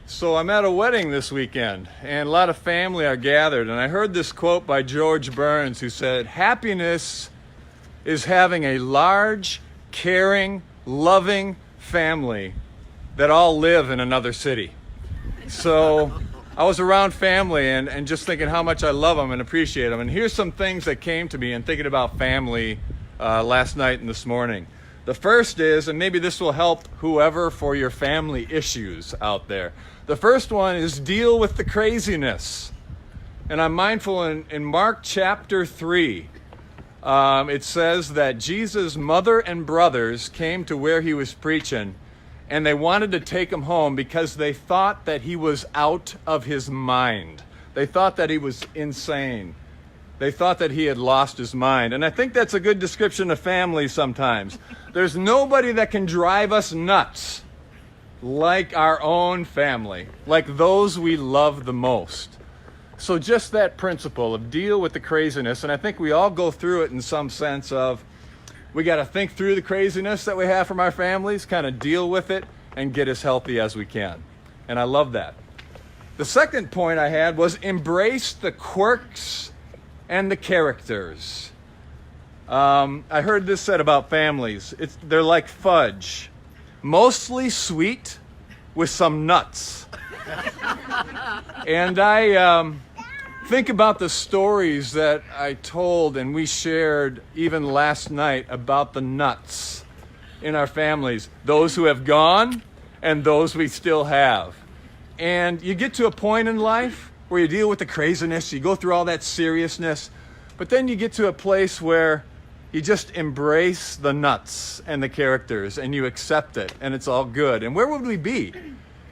So I'm at a wedding this weekend, and a lot of family are gathered, and I heard this quote by George Burns, who said, "Happiness is having a large, caring, loving family that all live in another city." So I was around family and just thinking how much I love them and appreciate them. And here's some things that came to me in thinking about family last night and this morning. The first is, and maybe this will help whoever for your family issues out there. The first one is deal with the craziness. And I'm mindful in Mark chapter 3, it says that Jesus' mother and brothers came to where he was preaching, and they wanted to take him home because they thought that he was out of his mind. They thought that he was insane. They thought that he had lost his mind. And I think that's a good description of family sometimes. There's nobody that can drive us nuts like our own family, like those we love the most. So just that principle of deal with the craziness, and I think we all go through it in some sense of we got to think through the craziness that we have from our families, kind of deal with it, and get as healthy as we can. And I love that. The second point I had was embrace the quirks and the characters. I heard this said about families. They're like fudge, mostly sweet with some nuts. And I think about the stories that I told and we shared even last night about the nuts in our families, those who have gone and those we still have. And you get to a point in life where you deal with the craziness, you go through all that seriousness, but then you get to a place where you just embrace the nuts and the characters and you accept it and it's all good. And where would we be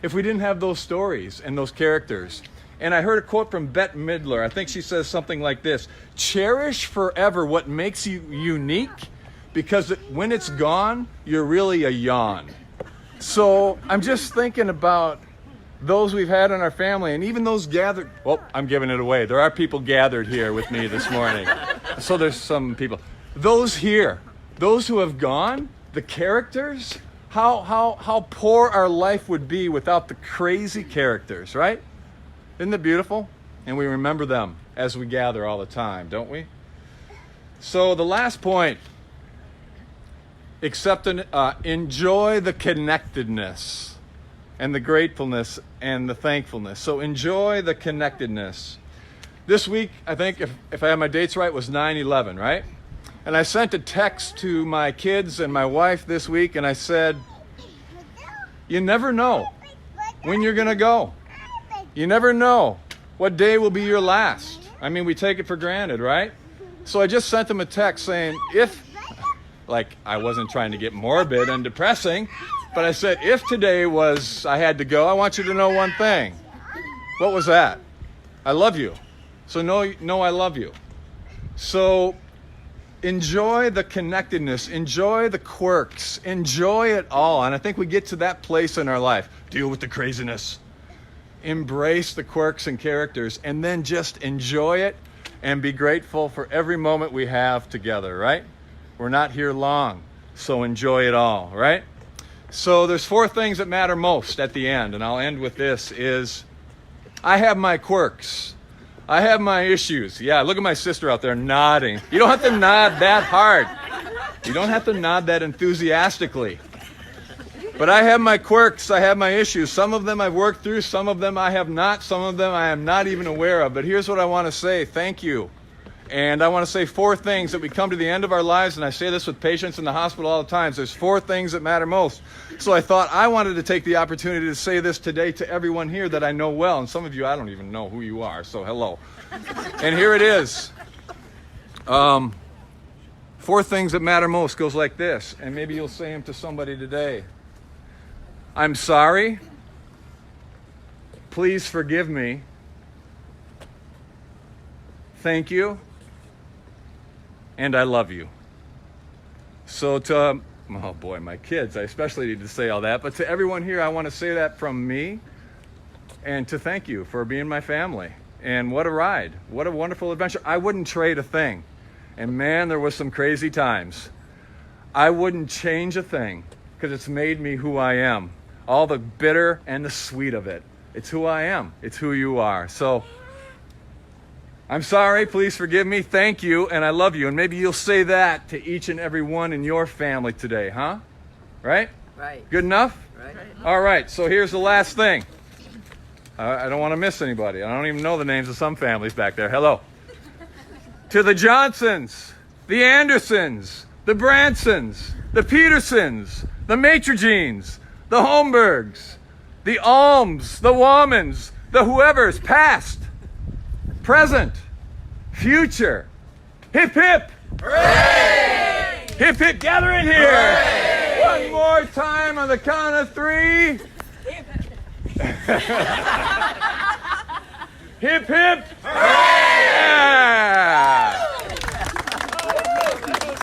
if we didn't have those stories and those characters? And I heard a quote from Bette Midler. I think she says something like this: "Cherish forever what makes you unique, because when it's gone, you're really a yawn." So I'm just thinking about those we've had in our family, and even those gathered. Well, I'm giving it away. There are people gathered here with me this morning. So there's some people. Those here, those who have gone, the characters, how poor our life would be without the crazy characters, right? Isn't it beautiful? And we remember them as we gather all the time, don't we? So the last point, enjoy the connectedness and the gratefulness and the thankfulness. So enjoy the connectedness. This week, I think, if I have my dates right, was 9/11, right? And I sent a text to my kids and my wife this week, and I said, you never know when you're going to go. You never know what day will be your last. I mean, we take it for granted, right? So I just sent them a text saying, I wasn't trying to get morbid and depressing, but I said, if today was I had to go, I want you to know one thing. What was that? I love you. So know I love you. So enjoy the connectedness, enjoy the quirks, enjoy it all. And I think we get to that place in our life. Deal with the craziness. Embrace the quirks and characters, and then just enjoy it and be grateful for every moment we have together, right? We're not here long, so enjoy it all, right? So there's 4 things that matter most at the end, and I'll end with this, is I have my quirks. I have my issues. Yeah, look at my sister out there nodding. You don't have to nod that hard. You don't have to nod that enthusiastically. But I have my quirks, I have my issues. Some of them I've worked through, some of them I have not, some of them I am not even aware of. But here's what I want to say, thank you. And I want to say 4 things that we come to the end of our lives, and I say this with patients in the hospital all the time. There's 4 things that matter most. So I thought I wanted to take the opportunity to say this today to everyone here that I know well. And some of you, I don't even know who you are, so hello. And here it is. 4 things that matter most goes like this, and maybe you'll say them to somebody today. I'm sorry. Please forgive me. Thank you. And I love you. So oh boy, my kids, I especially need to say all that. But to everyone here, I want to say that from me, and to thank you for being my family. And what a ride. What a wonderful adventure. I wouldn't trade a thing. And man, there was some crazy times. I wouldn't change a thing, because it's made me who I am. All the bitter and the sweet of it. It's who I am. It's who you are. So I'm sorry. Please forgive me. Thank you. And I love you. And maybe you'll say that to each and every one in your family today, huh? Right? Right. Good enough? Right. All right. So here's the last thing. I don't want to miss anybody. I don't even know the names of some families back there. Hello. To the Johnsons, the Andersons, the Bransons, the Petersons, the Matrigines, the Holmbergs, the Alms, the Womans, the whoever's past, present, future. Hip, hip. Hooray! Hip, hip, gather in here. Hooray! One more time on the count of 3. Hip, hip. Hooray! Yeah!